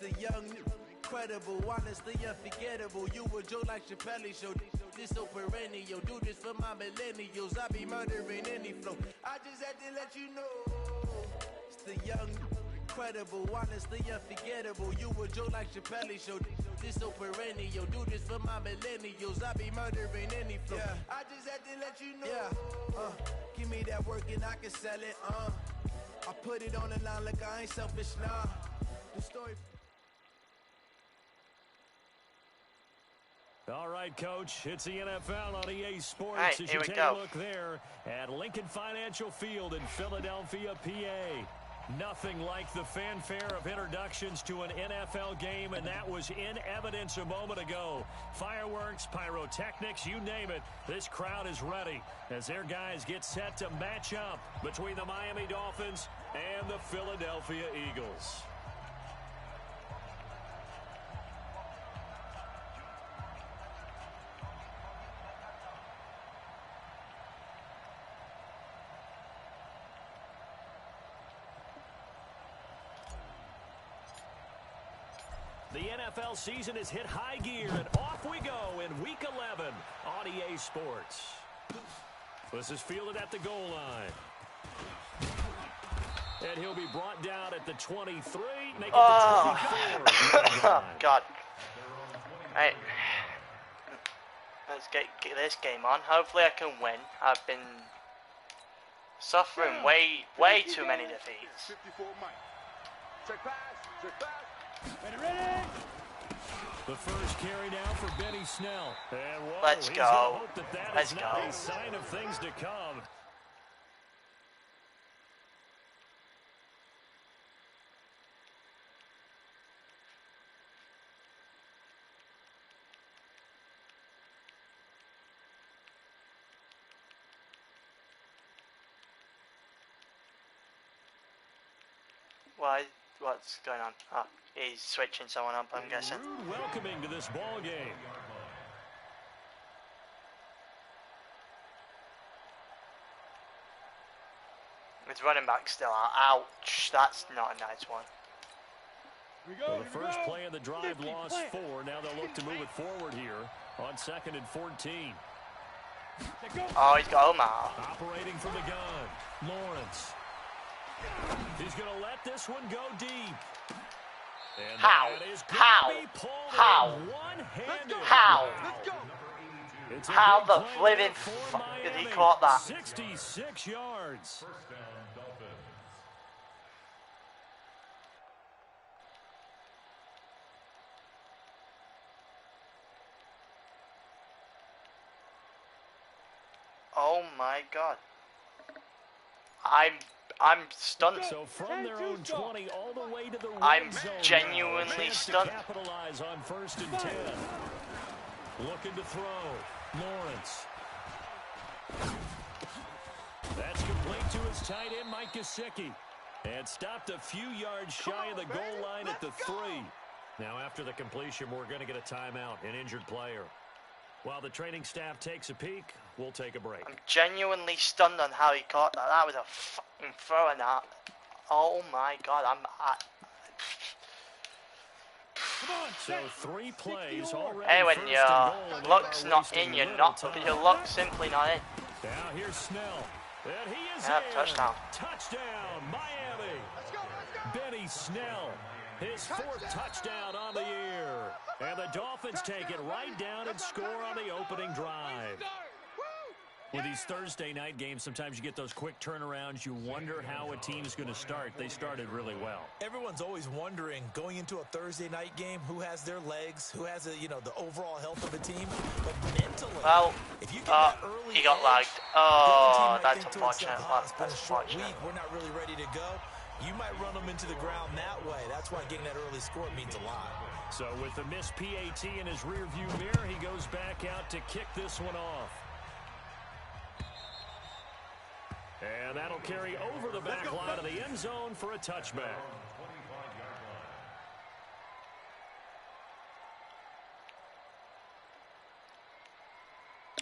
The young, incredible, honestly unforgettable. You a Joe like Chappelle show. This so perennial. Do this for my millennials. I be murdering any flow. I just had to let you know. It's the young, incredible, honestly unforgettable. You a Joe like Chappelle show. This so perennial. Do this for my millennials. I be murdering any flow. Yeah. I just had to let you know. Yeah. Give me that work and I can sell it. I put it on the line like I ain't selfish, nah. The story. All right, Coach, it's the NFL on EA Sports. Right, as here you we take go. a look there at Lincoln Financial Field in Philadelphia, PA. Nothing like the fanfare of introductions to an NFL game, and that was in evidence a moment ago. Fireworks, pyrotechnics, you name it. This crowd is ready as their guys get set to match up between the Miami Dolphins and the Philadelphia Eagles. The NFL season has hit high gear, and off we go in Week 11 on EA Sports. This is fielded at the goal line. And he'll be brought down at the 23, make it the 24. God. Right. Let's get this game on. Hopefully I can win. I've been suffering way too many defeats. The first carry now for Benny Snell. And whoa, Let's he's go. gonna hope that Let's is not go. a sign of things to come. What's going on? Oh, he's switching someone up, I'm guessing. Rude welcoming to this ball game. His running back still out. Ouch, that's not a nice one. Well, the first play of the drive lost 4. Now they'll look to move it forward here on 2nd and 14. Oh, he's got Omar. Operating from the gun, Lawrence. He's going to let this one go deep. And How? How the flippin' fuck did he caught that? 66 yards. Oh my God. I'm stunned. So from their own 20 all the way to the red I'm zone genuinely now. stunned. Capitalize on 1st and 10. Looking to throw. Lawrence. That's complete to his tight end, Mike Gesicki. And stopped a few yards shy of the goal line at the 3. Now after the completion, we're going to get a timeout, an injured player. While the training staff takes a peek, we'll take a break. I'm genuinely stunned on how he caught that. That was a fucking throw and that. Oh my God, So 3 plays already. Hey, when first your and goal, luck's not in, your luck's simply not in. Now here's Snell. And he is Yep, in. touchdown. Touchdown, Miami. Benny Snell, his 4th touchdown on the year. And the Dolphins take it right down and score on the opening drive. With these Thursday night games, sometimes you get those quick turnarounds. You wonder how a team's going to start. They started really well. Everyone's always wondering, going into a Thursday night game, who has their legs, who has, the overall health of the team. But mentally, Well, if you get that early he got edge, lagged. the Oh, team might that's think to unfortunate. itself, it's been a That's short unfortunate. week. We're not really ready to go. You might run them into the ground that way. That's why getting that early score means a lot. So with the missed PAT in his rearview mirror, he goes back out to kick this one off. And that'll carry over the back line of the end zone for a touchback.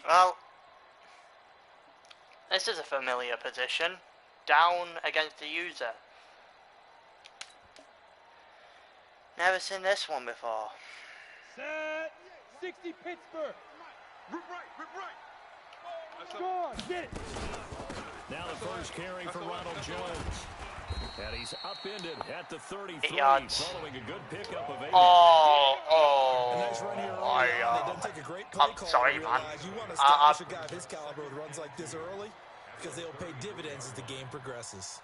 Well, this is a familiar position. Down against the user. Never seen this one before. Set. 60 Pittsburgh. Rip right. Score. Get it. Now the first carry for Ronald Jones. And he's upended at the 33, 8 yards. following a good pickup of 8. A nice run here early on. It doesn't take a great play I'm call sorry, to man. realize you want to establish a guy of his caliber with runs like this early because they'll pay dividends as the game progresses.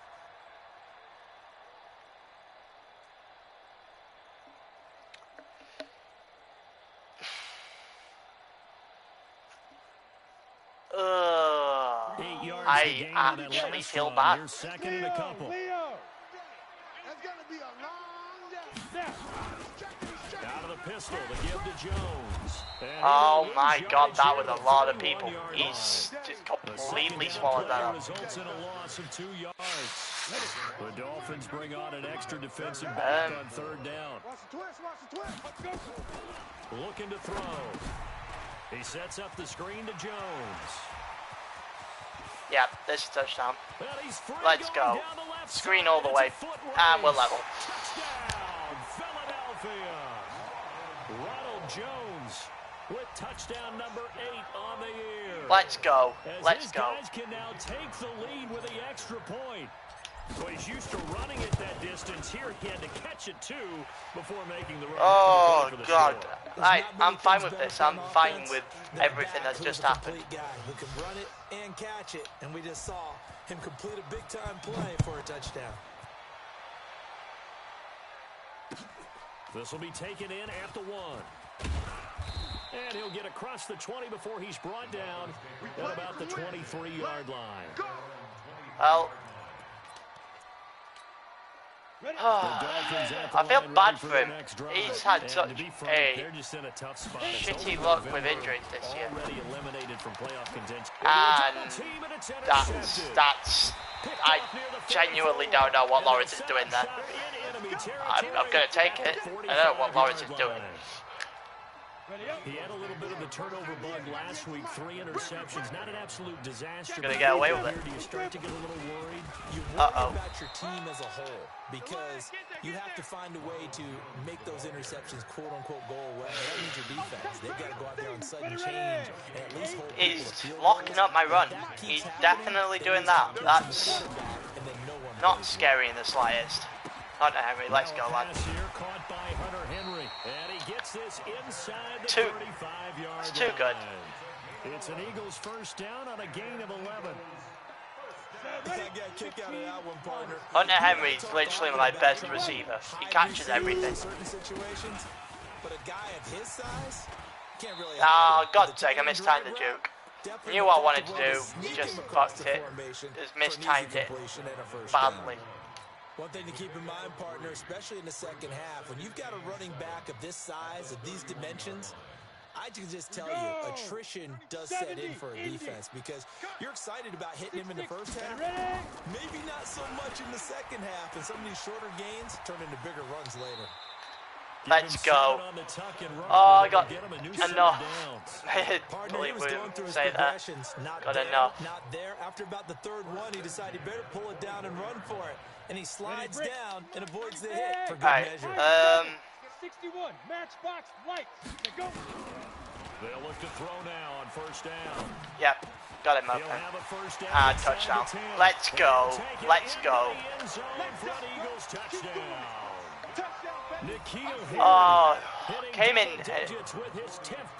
I actually feel bad. You're second and a couple. Leo. That's gonna be a long day. Out of the pistol, the give to Jones. And Oh he my loses God, yardage that here was at a the lot of 31 people. yard He's line. just The completely second swallowed play that up. results in a loss of 2 yards. The Dolphins bring on an extra defensive back on third down. Watch the twist. Let's go. Looking to throw. He sets up the screen to Jones. Yeah, this is a touchdown. Well, he's free Let's going go. down the left Screen side. all the It's a way. foot And we're race. level. Touchdown, Philadelphia. Ronald Jones with touchdown number 8 on the year. Let's go. As Let's his go. guys can now take the lead with the extra point. So he's used to running it that distance. Here he had to catch it too before making the run. Oh for the God. score. I'm fine with this. I'm fine with everything that's just happened. Guy who can run it and catch it, and we just saw him complete a big-time play for a touchdown. This will be taken in at the 1. And he'll get across the 20 before he's brought down at about the 23-yard line. Well, I feel bad for him. He's had such a shitty luck with injuries this year. And that's I genuinely don't know what Lawrence is doing there. I'm going to take it. I don't know what Lawrence is doing. He had a little bit of the turnover bug last week, 3 interceptions, not an absolute disaster. Gonna get away with it. Do you start to get a little worried? You worry about your team as a whole because you have to find a way to make those interceptions quote-unquote go away. That means your defense. They've got to go out there on sudden change and at least hold people He's to field locking goals. up my run. If that keeps He's happening, definitely then doing he's that. gonna That's and then no one not will. scary in the slightest. Hunter Henry, let's go, lad. Pass here caught by Hunter Henry, and he gets this inside the Two. 35-yard It's too good. line. It's an Eagles first down on a gain of 11. I got kicked out of that one, partner. Hunter Henry's literally my best receiver. He catches everything. Certain situations, but a guy of his size can't really. Oh, God's sake, I mistimed the juke. Knew what I wanted to do, just fucked it. Just mistimed it badly. One thing to keep in mind, partner, especially in the second half, when you've got a running back of this size, of these dimensions, I can just tell you, attrition does set in for a defense because you're excited about hitting him in the first half. Maybe not so much in the second half, and some of these shorter gains turn into bigger runs later. Let's go. Oh, I got enough. Believe we say that. Got enough. Not there. After about the third one, he decided he better pull it down and run for it. And he slides down and avoids the hit for good measure. 61, matchbox lights. Go. They'll look to throw now on first down. Yep, got him open. He'll have a first down. Touchdown. Let's go. Let's go. Oh, came in.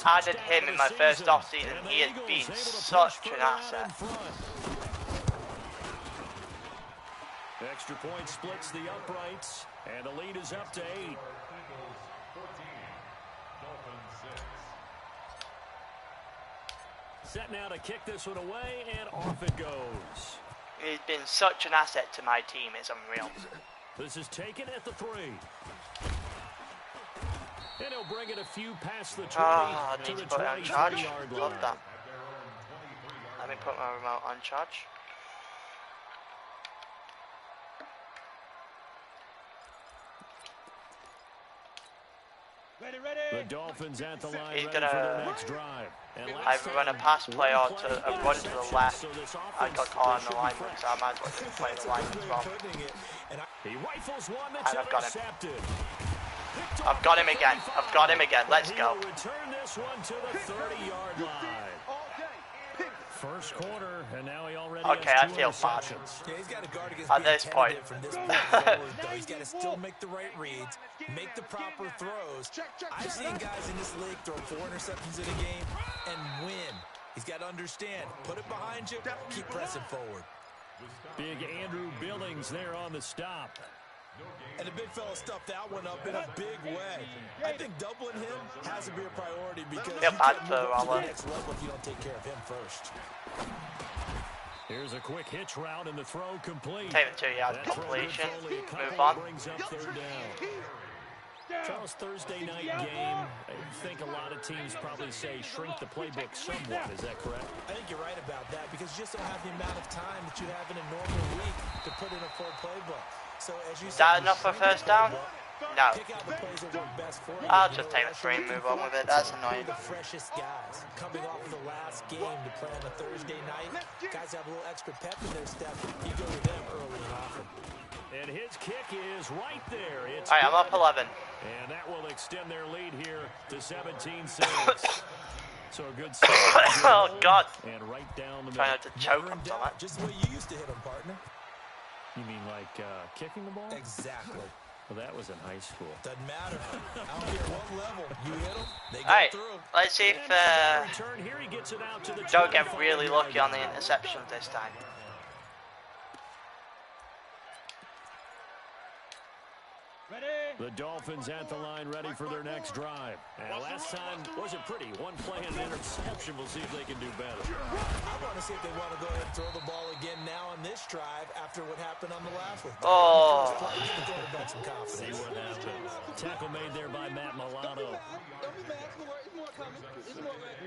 Added him in my first offseason. He has been such an asset. Extra point splits the uprights, and the lead is up to 8. Set now to kick this one away, and off it goes. He's been such an asset to my team. It's unreal. This is taken at the 3. And he'll bring it a few past the 20 I to need the to put it on charge. 23-yard line. Love that. Let me put my remote on charge. The Dolphins at the line He's ready for their gonna next drive. And I've run a pass play or to a run to the left. I got caught on the line, so I might as well just play the line as well. He rifles one that's And I've got him. intercepted. I've got him again. I've got him again. Let's go. Return this one to the 30-yard line. First quarter, and now he already Okay, has I 2 feel bad. interceptions. Yeah, he's got to guard against At being this point. tentative from this point forward, though. He's got to still make the right reads, make the proper throws. I've seen guys in this league throw 4 interceptions in a game and win. He's got to understand, put it behind you, keep pressing forward. Big Andrew Billings there on the stop. And the big fella stuffed that one up in a big way. I think doubling him has to be a priority because you can't move up to the next level if you don't take care of him first. Here's a quick hitch route and the throw complete. Take the 2-yard completion. Move on. Brings up 3rd down. Charles, Thursday night game, I think a lot of teams probably say shrink the playbook somewhat. Is that correct? I think you're right about that because you just don't have the amount of time that you have in a normal week to put in a full playbook. So as you Is that enough for first down? No. Pick out the plays that work best for you. I'll just take the 3 and move on with it. That's annoying. The freshest guys coming off the last game to play on a Thursday night. Guys have a little extra pep in their step. You go to them early and often. And his kick is right there. It's all right, I'm up 11. And that will extend their lead here to 17-6. So a good start. Oh, God. And right down the middle. Trying not to choke him from it. Just the way you used to hit them, partner. You mean like kicking the ball? Exactly. Well, that was in high school. Doesn't matter. I don't care what level. You hit them, they go all right, through. let's see if Here he gets it out to the don't get really lucky on the interception this time. The Dolphins at the line, ready for their next drive. And last time wasn't pretty. 1 play and an interception. We'll see if they can do better. I want to see if they want to go ahead and throw the ball again now on this drive after what happened on the last one. Oh. Give the quarterback some confidence. See what happens. Tackle made there by Matt Milano.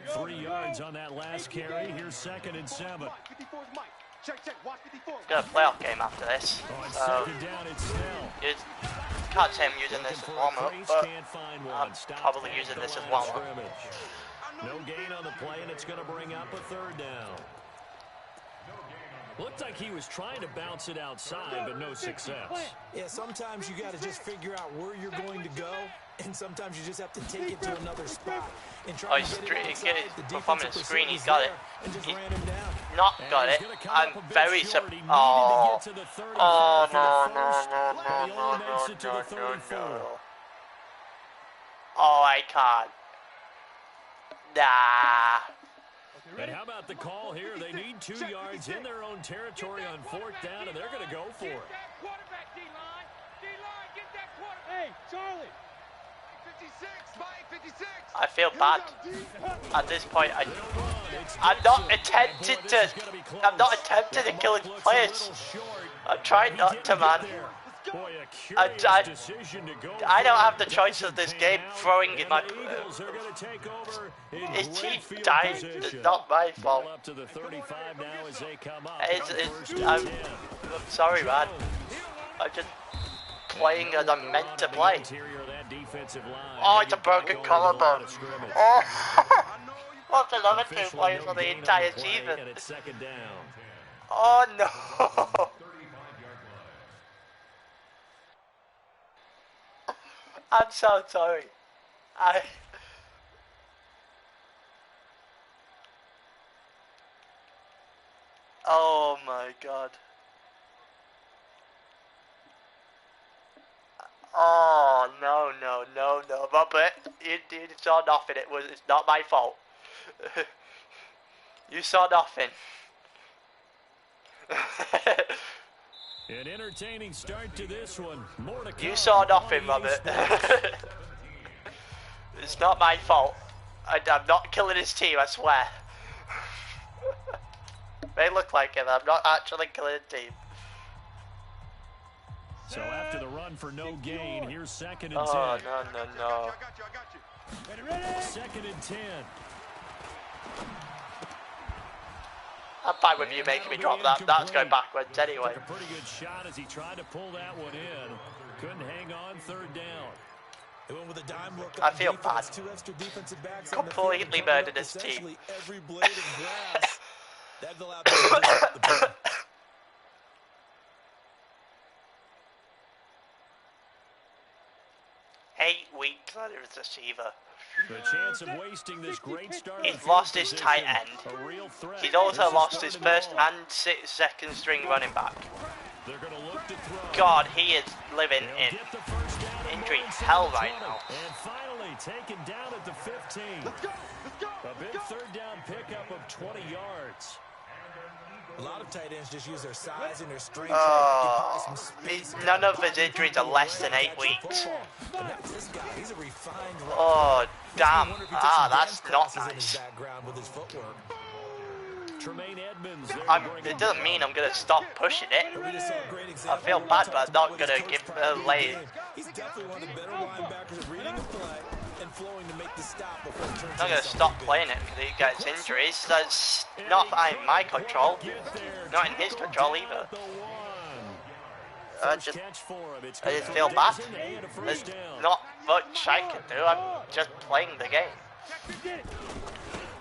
3 yards on that last carry. Here's 2nd and 7. Got a playoff game after this. So Down, it's Snell. you can't say I'm using this as warm-up, but I'm probably using this as warm-up. No gain on the play, and it's going to bring up a 3rd down. Looked like he was trying to bounce it outside, but no success. Yeah, sometimes you got to just figure out where you're going to go, and sometimes you just have to take it to another spot. Oh, he's performing a screen. He's got it. He's not got it. I'm very surprised. Oh, no. Oh, I can't. Nah. And how about the call here? They need 2 yards in their own territory on 4th down, and they're going to go for it. Hey, Charlie. 56. I feel bad. At this point, I'm not attempting to kill his players. I'm trying not to, man. I don't have the choice of this game throwing in my... His team died. It's not my fault. I'm sorry, man. I'm just playing as I'm meant to play. Oh, it's a broken collarbone. Oh, what's another 2 players for the entire season? Oh, no. I'm so sorry. Oh my God. Oh no. Robert, you saw nothing. It's not my fault. You saw nothing. An entertaining start to this one. More to come. You saw nothing, Robert. It's not my fault. I'm not killing his team, I swear. May look like it, I'm not actually killing his team. So after the run for no gain, here's 2nd and 10. Oh, no. 2nd and 10. I'm fine with you making me drop that. That's going backwards anyway. Took a pretty good shot as he tried to pull that one in. Couldn't hang on 3rd down. With a dime look I feel bad. 2 extra defensive backs Completely murdered his team. Every blade of grass. That allowed them to disrupt the play. 8 weeks at his receiver. The chance of wasting this great start. He's lost his tight end. He's also lost his first and second string running back. God, he is living in injury hell right now. And finally taken down at the 15. A big third down pickup of 20 yards. A lot of tight ends just use their size and their strength. None of his injuries are less than 8 weeks. He's a refined oh, damn. That's not nice. It doesn't mean I'm going to stop pushing it. I feel bad, but I'm not going to give lay it. He's definitely one of the better linebackers at reading a play and flowing to make the stop before it turns. I'm not going to stop playing it because he gets injuries. That's not in my control. Not in his control either. I just feel bad. There's not much I can do. I'm just playing the game.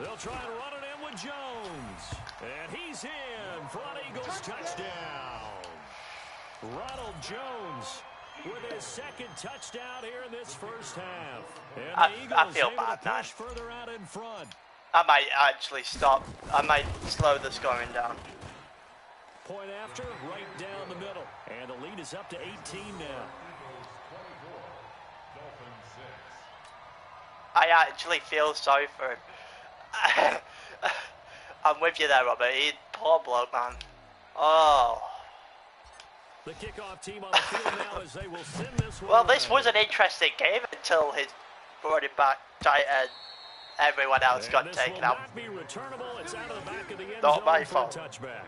They'll try and run it in with Jones. And he's in for an Eagles touchdown. Ronald Jones with his second touchdown here in this first half. And I feel bad, man. Further out in front. I might actually stop. I might slow the scoring down. Point after, right down the middle. And the lead is up to 18 now. I actually feel sorry for him. I'm with you there, Robert. He's poor bloke, man. Oh. The kickoff team on the field now as they will send this one. Well, this was an interesting game until his running back, tight end, everyone else got taken out. It's out of the back of the end Not my zone fault. for a touchback.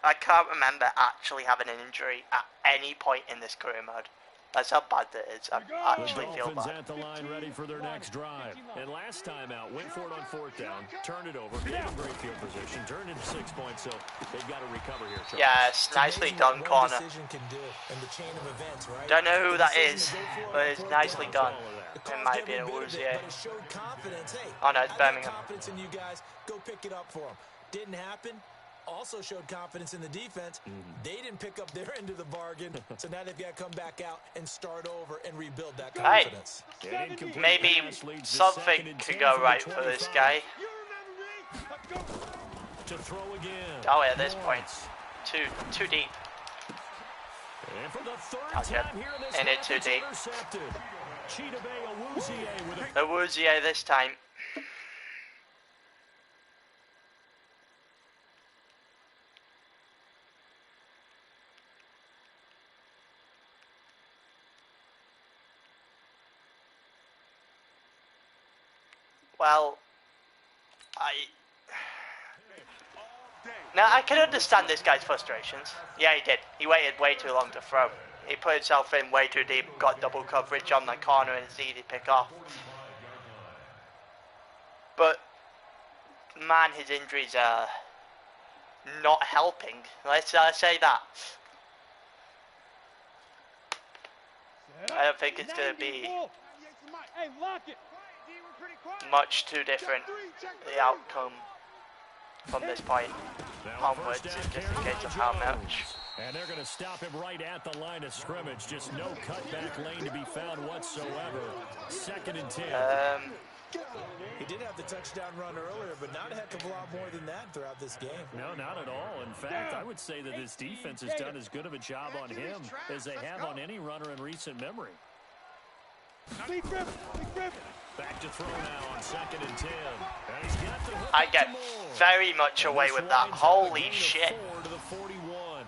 I can't remember actually having an injury at any point in this career mode. That's how bad it is. I actually feel bad. At the line ready for their next drive. And last time out, went for it on fourth down, turned it over, gave them great field position, turned into 6 points, so they've got to recover here. Charles. Yes, nicely done, corner. Don't know who that is, but it's nicely done. It might be a Woozier. Oh no, it's Birmingham. Go pick it up for him. Didn't happen. Also showed confidence in the defense. They didn't pick up their end of the bargain, so now they've got to come back out and start over and rebuild that confidence. Hey, maybe something could go right for this guy. To throw again. Oh, at this point, too deep. And for the third time here in this and it's too deep. A Woozier this time. Well, now I can understand this guy's frustrations. Yeah, he did. He waited way too long to throw. He put himself in way too deep, got double coverage on the corner, and it's easy to pick off. But, man, his injuries are not helping. Let's say that. I don't think it's going to be much too different, the outcome from this point onwards, just in case of how much. And they're going to stop him right at the line of scrimmage. Just no cutback lane to be found whatsoever. 2nd and 10. He did have the touchdown run earlier, but not a heck of a lot more than that throughout this game. No, not at all. In fact, I would say that this defense has done as good of a job on him as they have on any runner in recent memory. Back to throw now on 2nd and 10. And he's got the hook. I get very much away with that. Holy shit. To the 41.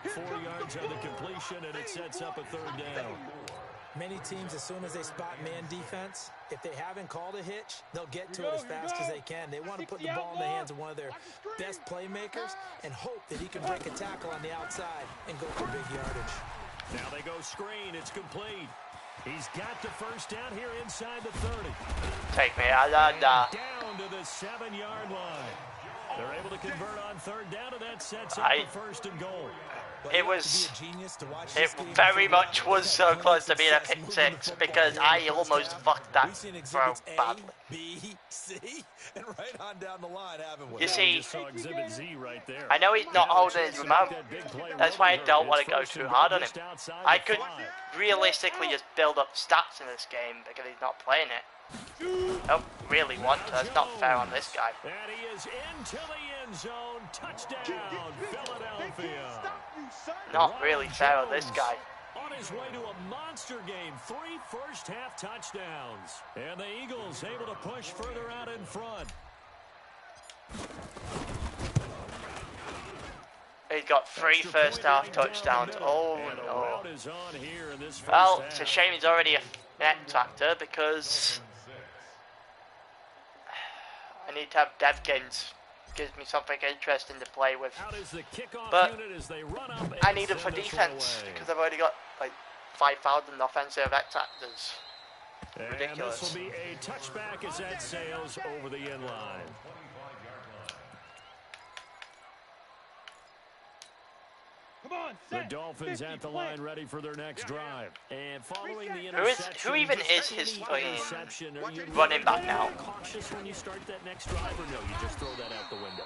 4 yards on the completion, and it sets up a 3rd down. Many teams, as soon as they spot man defense, if they haven't called a hitch, they'll get to it as fast as they can. They want to put the ball in the hands of one of their best playmakers and hope that he can break a tackle on the outside and go for big yardage. Now they go screen. It's complete. He's got the first down here inside the 30. Take me, down to the 7-yard line. They're able to convert on third down, and that sets up the first and goal. It very much was so close to being a pick six because I almost fucked that throw badly. B, C, and right on down the line, haven't we? You see, Exhibit Z right there. I know he's not holding his remote. That's why I don't want to go too hard on him. I could realistically just build up stats in this game because he's not playing it. I don't really want to. That's not fair on this guy. And he is into the end zone. Touchdown, Philadelphia. Not really fair on this guy. On his way to a monster game, 3 first-half touchdowns. And the Eagles able to push further out in front. He's got 3 first-half touchdowns. Oh, no. Well, it's a shame he's already a X factor because I need to have dev games. Gives me something interesting to play with. But I need him for defense because I've already got like 5,000 offensive X factors. Ridiculous. And this will be a touchback as that sails over the end line. The Dolphins at the line, ready for their next drive. And following the who even is his running back now? Cautious when you start that next drive, or no? You just throw that out the window.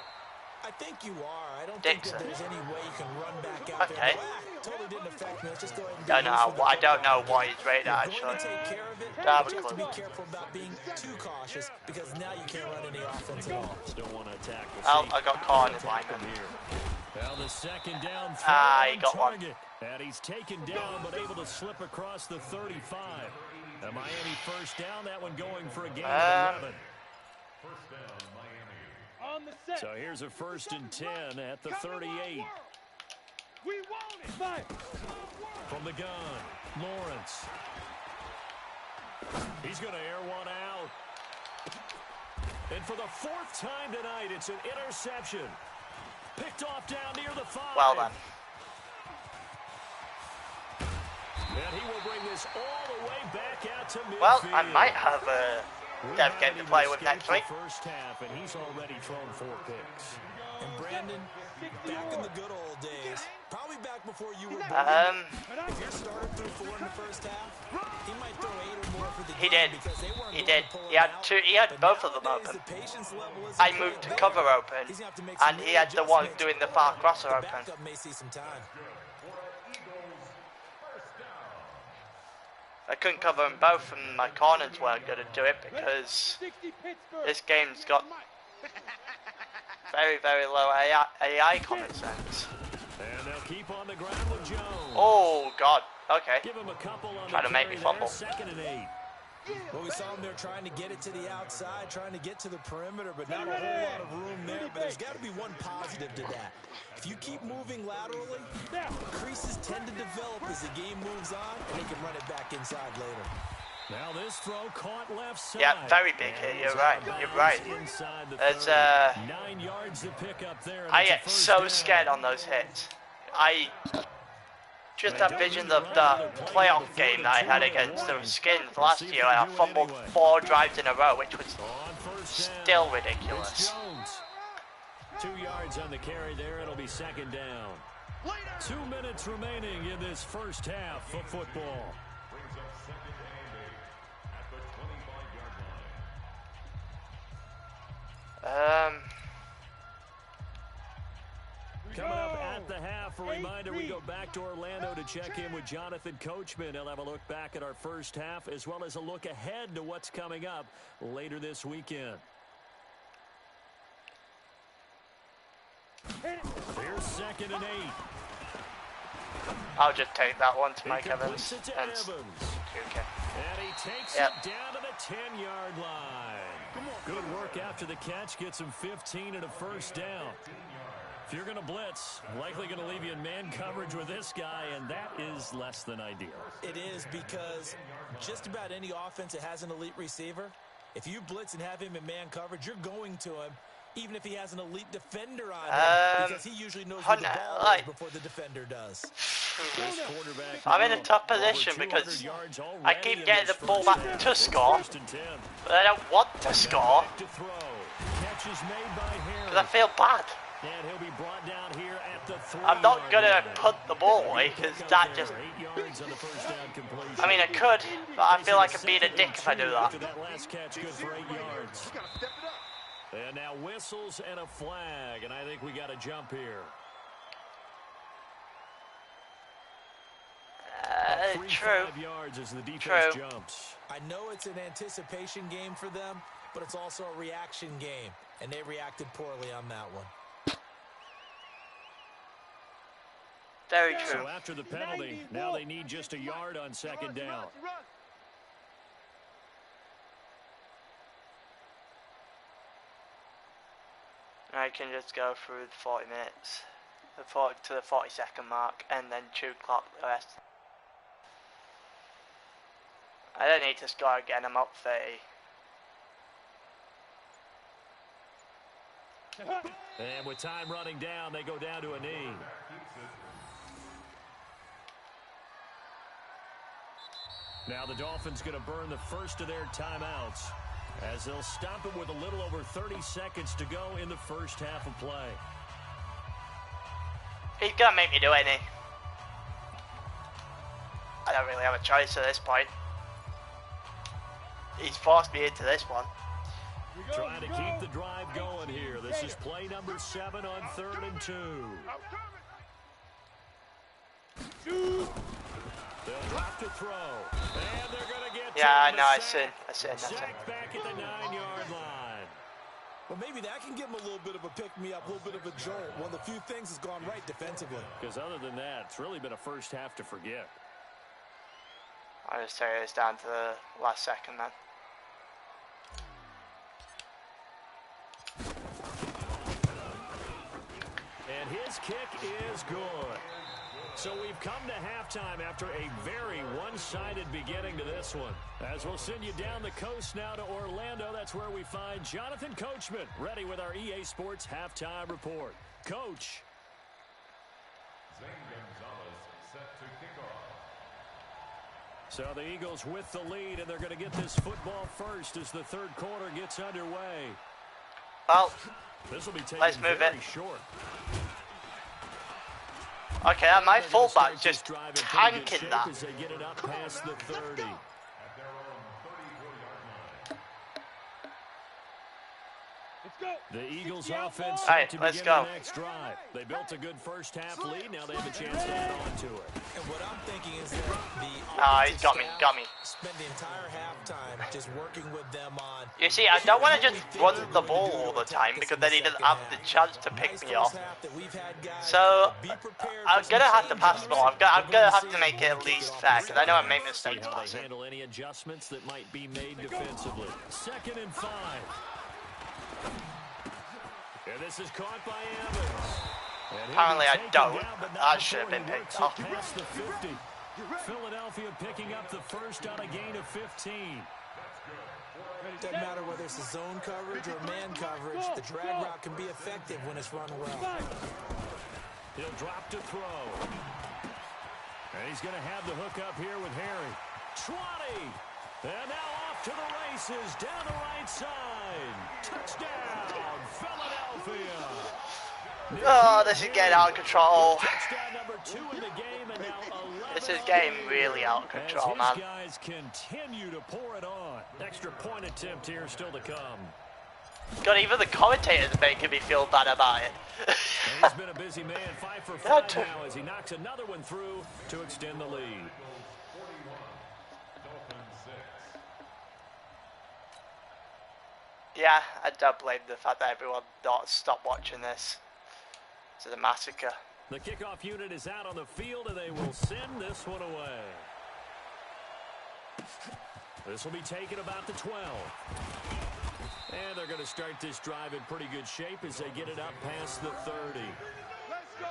I think you are. I don't think that there's any way you can run back out there. Totally didn't affect me. Let's just go ahead and I don't know why he's rated actually. Take care of it. You have to be careful about being too cautious because now you can't run any offense at all. Still want to attack. I got caught in his lineman. Well, the second down he got target. And he's taken down, but able to slip across the 35. A Miami first down, that one going for a gain of 11. So here's a 1st and 10 at the 38. We want it. From the gun, Lawrence. He's going to air one out. And for the 4th time tonight, it's an interception. Picked off down near the 5. Well done. And he will bring this all the way back out to midfield. Well, I might have a dev game to play with next week. First half, and he's already thrown 4 picks. And Brandon, back in the good old days, probably back before you were born. If you started through 4 in the first half, he might throw 8 or more for the game. He did. He had 2. He had both of them open. I moved to cover open, and he had the one doing the far crosser open. I couldn't cover them both, and my corners weren't going to do it because this game's got very, very low AI common sense. And they'll keep on the ground with Jones. Oh, God. Okay. Give him a couple on trying to make me fumble. 2nd and 8. Well, we saw him there trying to get it to the outside, trying to get to the perimeter, but not a whole lot of room there. But there's got to be one positive to that. If you keep moving laterally, creases tend to develop as the game moves on, and they can run it back inside later. Now this throw caught left side. Yeah, very big hit. You're right. You're right. There's 9 yards to pick up there. I get so scared on those hits. I just envisioned the playoff game that I had against the Skins last year. I fumbled 4 drives in a row, which was still ridiculous. 2 yards on the carry there. It'll be 2nd down. 2 minutes remaining in this first half of football. Coming up at the half, a reminder, we go back to Orlando to check in with Jonathan Coachman. He'll have a look back at our first half as well as a look ahead to what's coming up later this weekend. Here's 2nd and 8. I'll just take that one to Mike Evans. Okay. And he takes it down to the 10-yard line. Good work after the catch. Gets him 15 and a first down. If you're going to blitz, likely going to leave you in man coverage with this guy, and that is less than ideal. It is because just about any offense that has an elite receiver, if you blitz and have him in man coverage, you're going to him, even if he has an elite defender on him, because he usually knows where the ball is before the defender does. I'm in a tough position because I keep getting the ball back to score, but I don't want to score. Catch is made by Harris. Because I feel bad. And he'll be brought down here at the 3. I'm not going to put the ball away because that just... 8 yards on the first down completion. I mean, I could, but I feel like I'm being a dick if I do that. After that last catch, good for 8 yards. And now whistles and a flag, and I think we got a jump here. True. 5 yards as the defense jumps. I know it's an anticipation game for them, but it's also a reaction game, and they reacted poorly on that one. Very true. So after the penalty, now they need just a yard on second down. I can just go through the 40 minutes, to the 40-second mark, and then chew clock the rest. I don't need to score again, I'm up 30. And with time running down, they go down to a knee. Now the Dolphins going to burn the first of their timeouts as they'll stop it with a little over 30 seconds to go in the first half of play. He's going to make me do anything. I don't really have a choice at this point. He's forced me into this one. Trying to keep the drive going here. This is play number 7 on 3rd and 2. They'll drop to throw. And they're going to get I know, I said. Sacked back at the 9-yard line. Well, maybe that can give him a little bit of a pick-me-up, a little bit of a jolt. One of the few things has gone right defensively. Because other than that, it's really been a first half to forget. I'll just tear this down to the last second then. And his kick is good. So we've come to halftime after a very one-sided beginning to this one. As we'll send you down the coast now to Orlando, that's where we find Jonathan Coachman, ready with our EA Sports Halftime Report. Coach. So the Eagles with the lead, and they're going to get this football first as the third quarter gets underway. Well, this will be taken let's move very it. Short. Okay, my fullback just tanking that. As they get it up past the 30. The Eagles offense set to begin the next drive. They built a good first half lead. Now they have a chance to add on to it. And what I'm thinking is that the he's got me. Spent the entire halftime just working with them on. You see, I don't want to just run the ball all the time because then he doesn't have the chance to pick me off. So I'm gonna have to pass the ball. I'm gonna have to make it at least fair because I know I make mistakes passing. Handle any adjustments that might be made defensively. 2nd and 5. And this is caught by Evans. Apparently I don't. I should have been picked off. Past the 50. Philadelphia picking up the first on a gain of 15. Doesn't matter whether it's a zone coverage or man coverage, the drag route can be effective when it's run well. He'll drop to throw. And he's going to have the hook up here with Harry. 20. And now off to the races down the right side. Touchdown, Philadelphia. Oh, this is getting out of control. Touchdown number 2 in the game, and now 11. This is getting really out of control, man. These guys continue to pour it on. Extra point attempt here still to come. God, even the commentators are making me feel bad about it. He's been a busy man, 5 for 5 now as he knocks another one through to extend the lead. Yeah, I don't blame the fact that everyone stopped watching this. It's a massacre. The kickoff unit is out on the field, and they will send this one away. This will be taken about the 12. And they're going to start this drive in pretty good shape as they get it up past the 30. Let's go,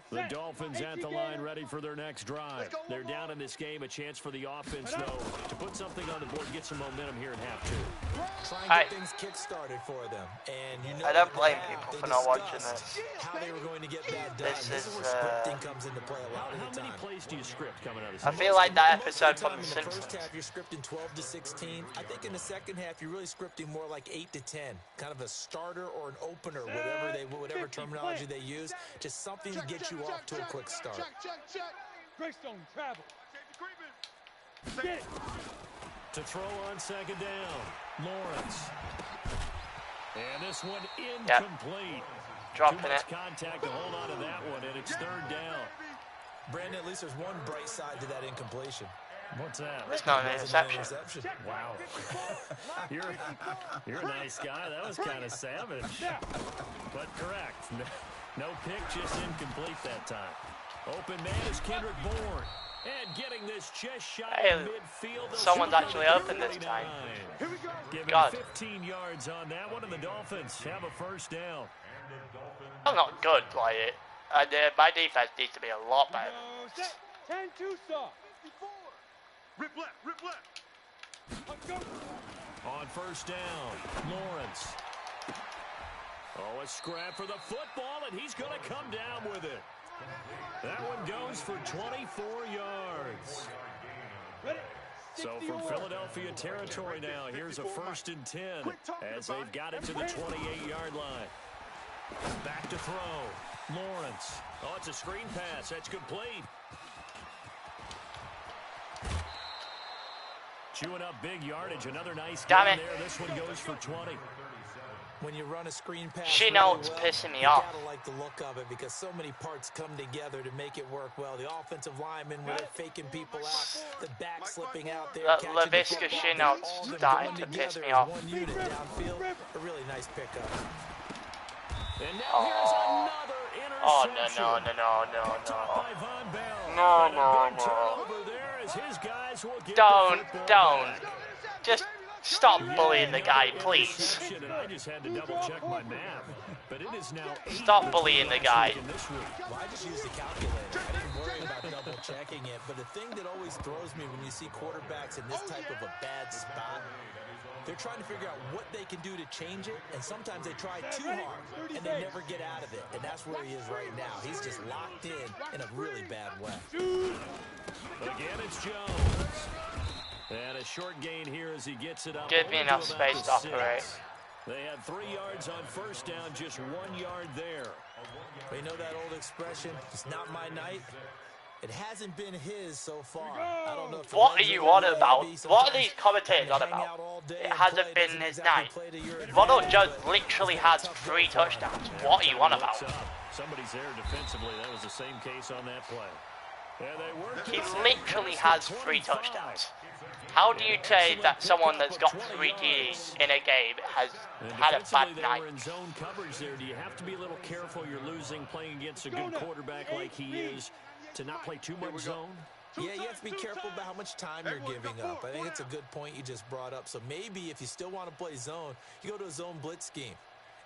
The Dolphins at the line ready for their next drive. They're down in this game. A chance for the offense, though, to put something on the board, get some momentum here in half 2. Try and get things kick-started for them. And you know I don't blame people for not watching this. How they were going to get that done. This is where scripting comes into play a lot of the How many time. plays do you script coming out of this? I feel like that episode Most from of The the time in the Simpsons. first half, you're scripting 12 to 16. I think in the second half, you're really scripting more like 8 to 10. Kind of a starter or an opener, whatever terminology they use. Just something to get you off to a quick start. Greystone, travel. To throw on second down, Lawrence. And this one incomplete. Dropping Too much it. contact to hold on to that one, and it's third down. Brandon, at least there's one bright side to that incompletion. What's that? It's not an interception. Wow. You're a nice guy. That was kind of savage. But correct. No pick, just incomplete that time. Open man is Kendrick Bourne. And getting this just shy of midfield. Someone's actually open this time. Giving God. 15 yards on that one, and the Dolphins have a first down. I'm not good, like it. My defense needs to be a lot better. 10-2 stop. Rip left. Let's go. On first down, Lawrence. Oh, a scrap for the football, and he's going to come down with it. That one goes for 24 yards. So from Philadelphia territory now, here's a 1st and 10 as they've got it to the 28-yard line. Back to throw. Lawrence. Oh, it's a screen pass. That's complete. Chewing up big yardage. Another nice Damn game it. there. This one goes for 20. When you run a screen pass, She knows it's pissing me off. You gotta like the look of it because so many parts come together to make it work well. The offensive linemen where they're faking people out, the back slipping out there. LaVisca Chenault's starting to piss me off. One unit downfield, a really nice pickup. And now here's another interception. Oh, Top by Von Bell. No, And no, a big no. turnover there as his guys will get Don't. the football back. Just stop bullying the guy, please. Interception, and I just had to double check my math. But it is now 8 Stop bullying the guy. in this week. Well, I just used a calculator. I didn't worry about double checking it. But the thing that always throws me when you see quarterbacks in this type of a bad spot, they're trying to figure out what they can do to change it, and sometimes they try too hard, and they never get out of it. And that's where he is right now. He's just locked in a really bad way. Again, it's Jones. And a short gain here as he gets it up. Give me enough to about space the to 6. operate. They had 3 yards on first down, just 1 yard there. You know that old expression, it's not my night? It hasn't been his so far. I don't know if What are you on about? What are these commentators on about? It hasn't been his night. Ronald Jones literally has 3 touchdowns. What are you on about? Somebody's there defensively. That was the same case on that play. And they worked He it literally to has 25. 3 touchdowns. How do you say that someone that's got 3 TDs in a game has And had a defensively, bad they night? were in zone coverage there. Do you have to be a little careful? You're losing, playing against a good quarterback like he is, to not play too much zone? Yeah, you have to be careful about how much time you're giving up. I think it's a good point you just brought up. So maybe if you still want to play zone, you go to a zone blitz scheme.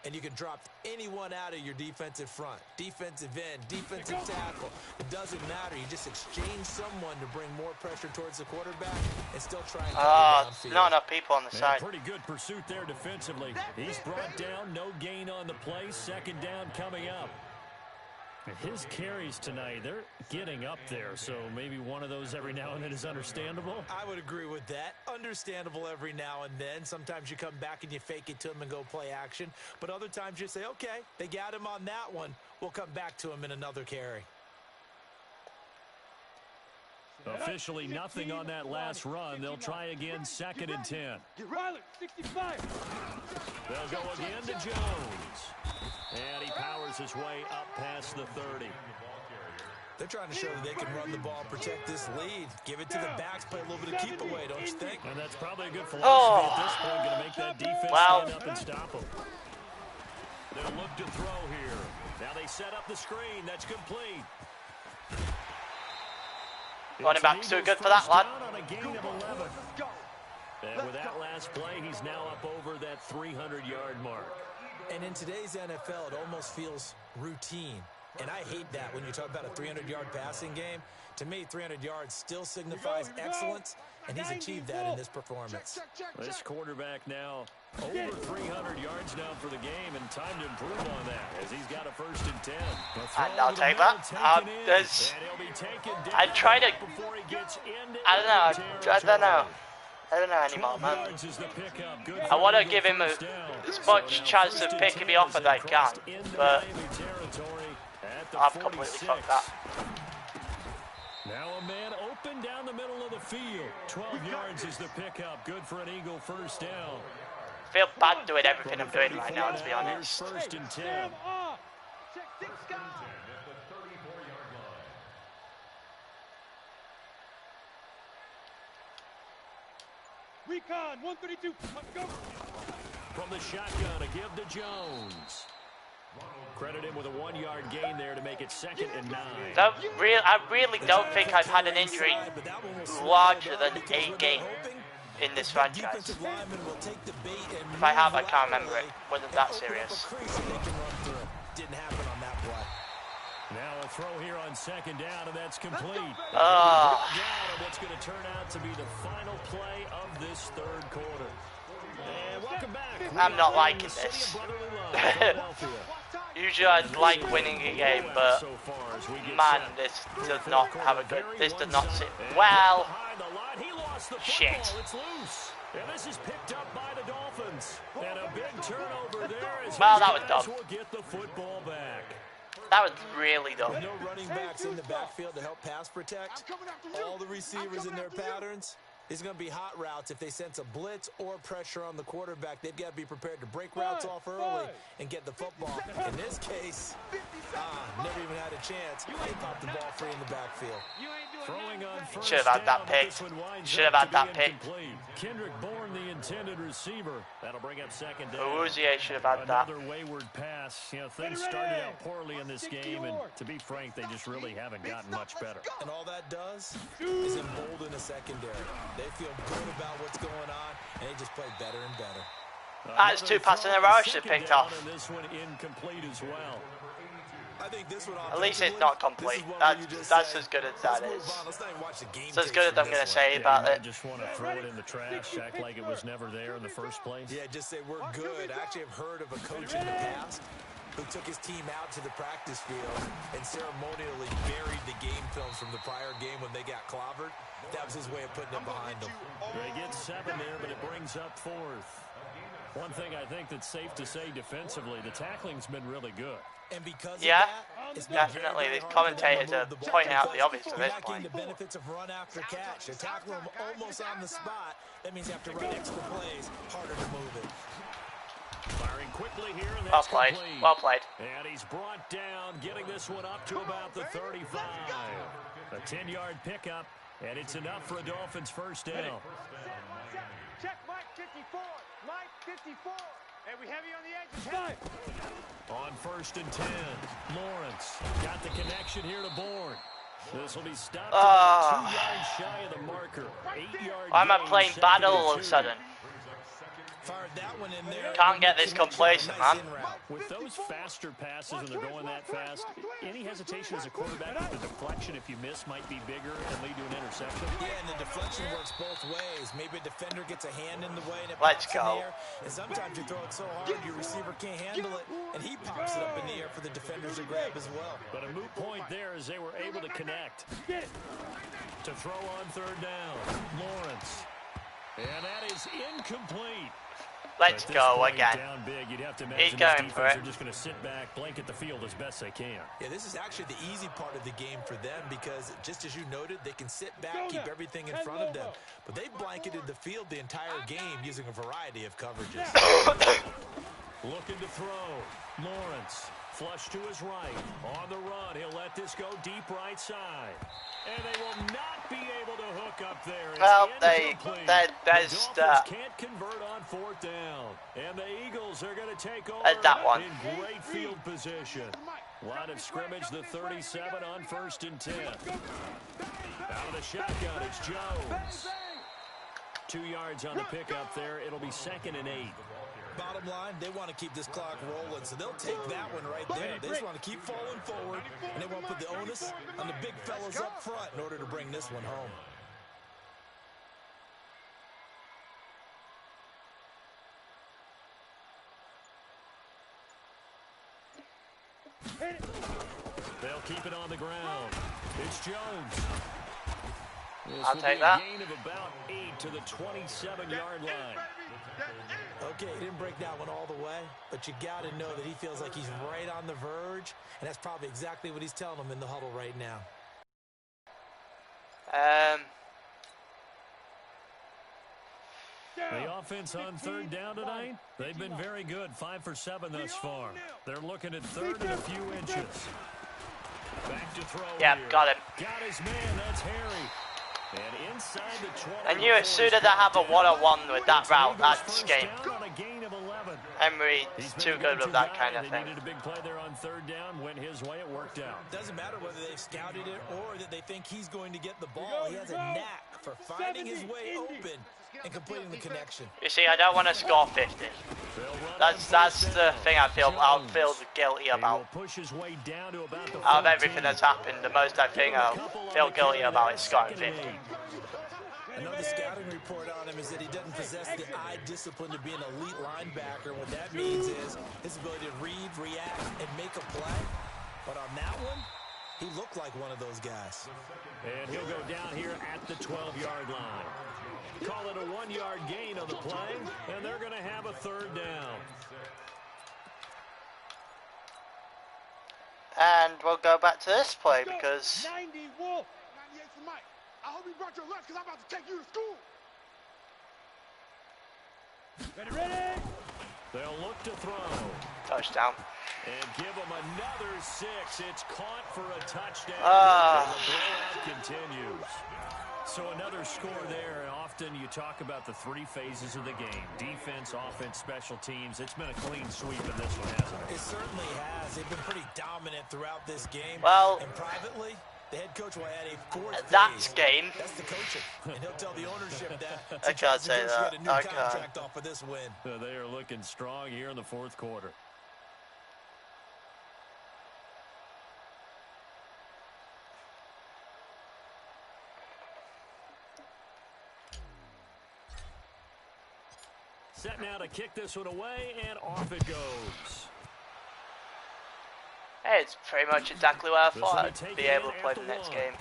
And you can drop anyone out of your defensive front. Defensive end, defensive tackle. It doesn't matter. You just exchange someone to bring more pressure towards the quarterback and still try and get Not enough people on the And side. pretty good pursuit there defensively. He's brought down, no gain on the play. Second down coming up. His carries tonight, they're getting up there, so maybe one of those every now and then is understandable. I would agree with that. Understandable every now and then. Sometimes you come back and you fake it to him and go play action. But other times you say, okay, they got him on that one. We'll come back to him in another carry. Officially nothing on that last run. They'll try again, 2nd and 10. Riley, 65. They'll go again to Jones. And he powers his way up past the 30. They're trying to show that they can run the ball, protect this lead, give it to the backs, play a little bit of keep away, don't you think? And that's probably a good philosophy at this point, going to make that defense stand up and stop them. They'll look to throw here. Now they set up the screen. That's complete. Running back's too good for that, lad. On a gain of 11. And with that last play, he's now up over that 300-yard mark. And in today's NFL, it almost feels routine. And I hate that when you talk about a 300-yard passing game. To me, 300 yards still signifies excellence, and he's achieved that in this performance. This quarterback now over 300 yards now for the game, and time to improve on that as he's got a 1st and 10. And I'll take that. I try to. I don't know anymore, man. I want to give him as much chance of picking me off as I can, but I've completely fucked that. Now a man open down the middle of the field. 12 yards is the pickup. Good for an Eagle 1st down. I feel bad doing everything I'm doing right now, to be honest. 1st and 10. Recon 132. Go. From the shotgun, a give to Jones. Credit him with a 1-yard gain there to make it 2nd and 9. I really don't think I've had an injury larger than a game in this franchise. If I have, I can't remember it. Wasn't that serious. Didn't happen on that play. Now a throw here on 2nd down, and that's complete. What's going to turn out to be the final play of this 3rd quarter. And welcome back. I'm not liking this. Usually I like winning a game, but man, this does not have a good. This does not sit well. Shit. And this is picked up by the Dolphins. And a big turnover there as well, that was dumb. will get the football back. That was really dumb. No running backs in the backfield to help pass protect. All the receivers in their patterns. These are going to be hot routes. If they sense a blitz or pressure on the quarterback, they've got to be prepared to break routes off early and get the football. In this case, never even had a chance. They popped the ball free in the backfield. Throwing on 1st should have had that pick. Should have had that pick. Kendrick Bourne, the intended receiver. That'll bring up 2nd down. Uzier should have had that. Another wayward pass. You know, things started out poorly in this game, and to be frank, they just really haven't gotten much better. And all that does is embolden a secondary. They feel good about what's going on, and they just play better and better. That's 2 passes in a row I should have picked off. And this one incomplete as well. I think this one at least it's not complete. That's as good as that is. It's as good as I'm going to say about it. I just want to throw it in the trash, act like it was never there in the first place. Yeah, just say we're good. I actually have heard of a coach in the past who took his team out to the practice field and ceremonially buried the game films from the prior game when they got clobbered. That was his way of putting it behind them. They get 7 there, but it brings up 4th. One thing I think that's safe to say defensively, the tackling's been really good. And because yeah, of that, definitely. The commentators are pointing out the obvious at this point. The benefits of run after catch. They tackle him almost on the spot. That means you have to run extra plays, harder to move it. Firing quickly here, and well that's played. complete. Well played. And he's brought down, getting this one up to about the 35. A 10-yard pickup, and it's enough for a Dolphins 1st down. Check Mike 54. Mike 54. And we have you on the edge. On 1st and 10, Lawrence got the connection here to Bourne. This will be stopped about 2 yards shy of the marker. 8-yard Why am I playing bad all of a sudden? Fired that one in there. Can't get this complacent, man. With those faster passes when they're going that fast, any hesitation as a quarterback with the deflection, if you miss, might be bigger and lead to an interception. Yeah, and the deflection works both ways. Maybe a defender gets a hand in the way and it Let's pops go. in the air. And sometimes you throw it so hard your receiver can't handle it, and he pops it up in the air for the defenders to grab as well. But a moot point there as they were able to connect. To throw on 3rd down, Lawrence. And that is incomplete. Let's go again. Down big, you'd have to He's going for it. They're just going to sit back, blanket the field as best they can. Yeah, this is actually the easy part of the game for them because, just as you noted, they can sit back, keep everything in front of them. But they blanketed the field the entire game using a variety of coverages. Looking to throw. Lawrence. Flush to his right. On the run. He'll let this go deep right side. And they will not be able to hook up there. It's well, there's can't convert on 4th down. And the Eagles are going to take over that one. in great field position. Line of scrimmage, the 37 on 1st and 10. Out of the shotgun, it's Jones. 2 yards on the pickup there. It'll be 2nd and 8. Bottom line, they want to keep this clock rolling, so they'll take that one right there. They just want to keep falling forward, and they want to put the onus on the big fellas up front in order to bring this one home. They'll keep it on the ground. It's Jones. I'll take that. Gain of about 8 to the 27-yard line. Okay, he didn't break that one all the way, but you got to know that he feels like he's right on the verge, and that's probably exactly what he's telling them in the huddle right now. The offense on third down tonight, they've been very good, 5 for 7 thus far. They're looking at third and a few inches. Back to throw. Yeah, here. got him. Got his man, that's Harry. And inside the 20. I knew as soon as I have a one-on-one with that route, that's game. On a gain of 11. Emery's too good with that kind of they thing. needed a big play there on third down. Went his way, it worked out. Doesn't matter whether they've scouted it or that they think he's going to get the ball. He has a knack for finding his way open and completing the connection. You see, I don't want to score 50. That's the thing I'll feel guilty about. Out of everything that's happened, the most I think I'll feel guilty about is scoring 50. Another scouting report on him is that he doesn't possess the eye discipline to be an elite linebacker. What that means is his ability to read, react, and make a play. But on that one, he looked like one of those guys. And he'll go down here at the 12-yard line. Call it a 1-yard gain on the play, and they're going to have a third down. And we'll go back to this play because 90 Wolf. 98 for Mike. I hope you brought your lunch because I'm about to take you to school. Ready? They'll look to throw. touchdown. And give them another 6. It's caught for a touchdown. Ah. The blowout continues. So another score there. Often you talk about the 3 phases of the game. Defense, offense, special teams. It's been a clean sweep in this one, hasn't it? It certainly has. They've been pretty dominant throughout this game. Well, and privately, the head coach will add a 4th that's phase. game. That's the coaching. And he'll tell the ownership that. I can't say that. A new contract off of this win. They are looking strong here in the 4th quarter. Set now to kick this one away, and off it goes. Hey, it's pretty much exactly what I thought I'd be able to play the next game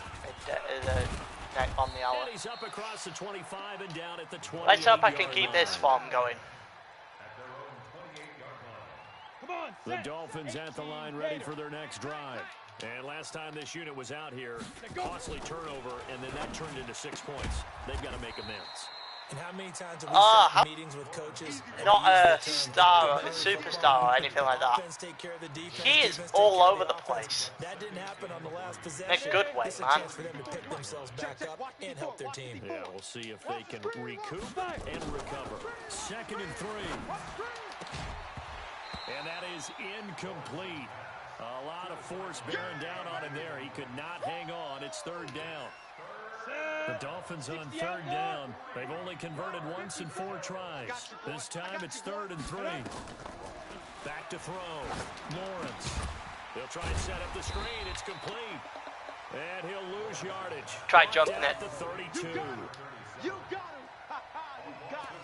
on the hour. And he's up across the 25 and down at the 20. Let's hope I can keep this form going. The Dolphins at the line ready for their next drive. And last time this unit was out here, costly turnover, and then that turned into 6 points. They've got to make amends. And how many times have we sat in meetings with coaches? Not a star, a superstar, or anything like that. He is all over the place. That didn't happen on the last possession. In a good way, It's a man. chance for them to pick themselves back up and help their team. Yeah, we'll see if they can recoup and recover. 2nd and 3. And that is incomplete. A lot of force bearing down on him there. He could not hang on. It's 3rd down. The Dolphins on 3rd down. They've only converted once in 4 tries. This time it's 3rd and 3. Back to throw. Lawrence. He'll try and set up the screen. It's complete. And he'll lose yardage. Try jumping down it. at the 32. You got him. You got him.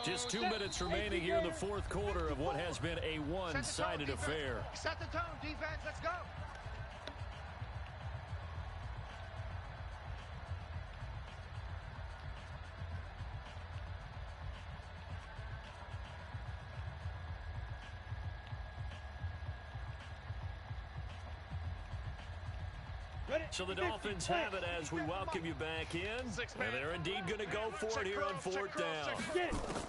Just 2 minutes remaining here in the 4th quarter of what has been a one-sided affair. Set the tone, defense. Let's go. So the Dolphins have it as we welcome you back in. And they're indeed going to go for it here on 4th down.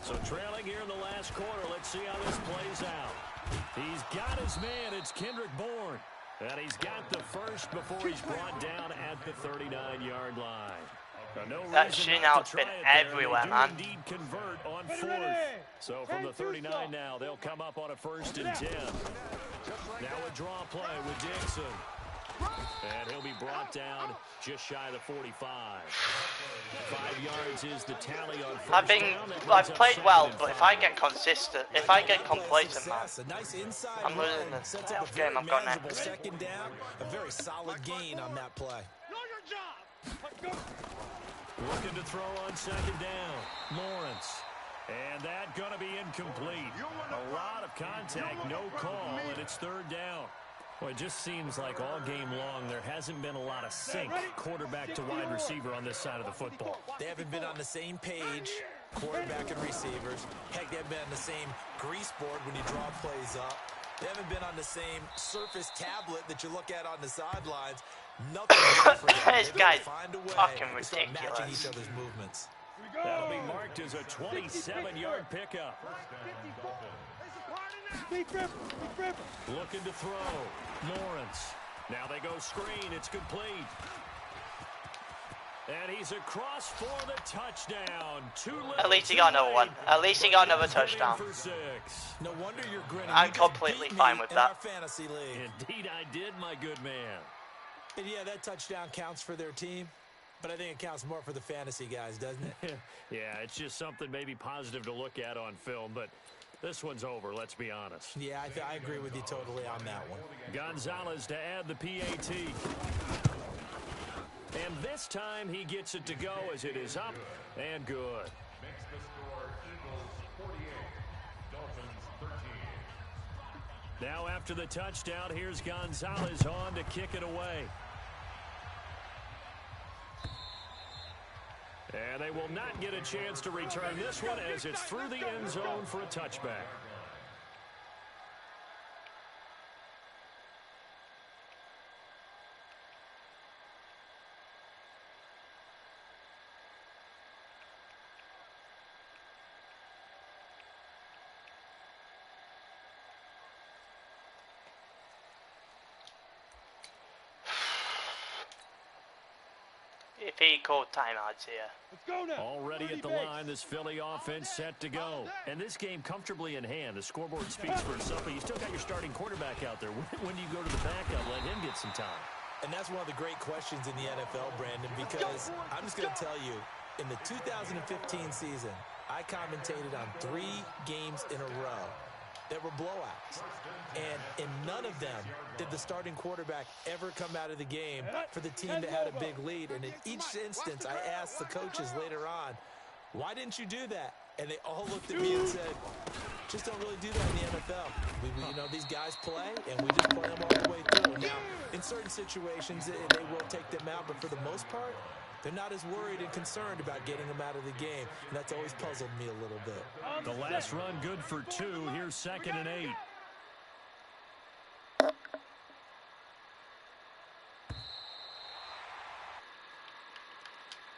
So trailing here in the last quarter, let's see how this plays out. He's got his man. It's Kendrick Bourne. And he's got the first before he's brought down at the 39-yard line. No that shootout's been everywhere, man. Indeed convert on 4th. So from the 39 now, they'll come up on a 1st and 10. Now a draw play with Dixon. And he'll be brought down just shy of the 45. 5 yards is the tally on 1st down. I've played well, but if I get consistent, if I get complacent, man, I'm losing the game I've got next. 2nd down, a very solid gain on that play. Know your job. Let's go. Looking to throw on 2nd down. Lawrence. And that going to be incomplete. A lot of contact, no call, and it's third down. Well, it just seems like all game long there hasn't been a lot of sync quarterback to wide receiver on this side of the football. They haven't been on the same page, quarterback and receivers. Heck, they haven't been on the same grease board when you draw plays up. They haven't been on the same Surface tablet that you look at on the sidelines. Nothing for them. This guy's find a way fucking to start ridiculous. matching each other's movements. That'll be marked as a 27-yard pickup. Looking to throw. Lawrence. Now they go screen. It's complete. And he's across for the touchdown. At least he got another one. At least he got another touchdown. No wonder you're grinning. I'm completely fine with that. Fantasy league. Indeed I did, my good man. And yeah, that touchdown counts for their team, but I think it counts more for the fantasy guys, doesn't it? Yeah, it's just something maybe positive to look at on film, but this one's over, let's be honest. Yeah, I agree with you totally on that one. Gonzalez to add the PAT. And this time he gets it to go as it is up and good. Makes the score Eagles 48, Dolphins 13. Now after the touchdown, here's Gonzalez on to kick it away. And they will not get a chance to return this one as it's through the end zone for a touchback. If he called timeouts here. Let's go now. Already at the line, this Philly offense set to go. And this game comfortably in hand. The scoreboard speaks for itself, but you still got your starting quarterback out there. When do you go to the backup? Let him get some time. And that's one of the great questions in the NFL, Brandon, because I'm just going to tell you, in the 2015 season, I commentated on 3 games in a row that were blowouts. And in none of them did the starting quarterback ever come out of the game for the team that had a big lead. And in each instance, I asked the coaches later on, why didn't you do that? And they all looked at me and said, just don't really do that in the NFL. You know, these guys play, and we just play them all the way through. Now, in certain situations, they will take them out, but for the most part, they're not as worried and concerned about getting them out of the game, and that's always puzzled me a little bit. The last run good for 2. Here's 2nd and 8.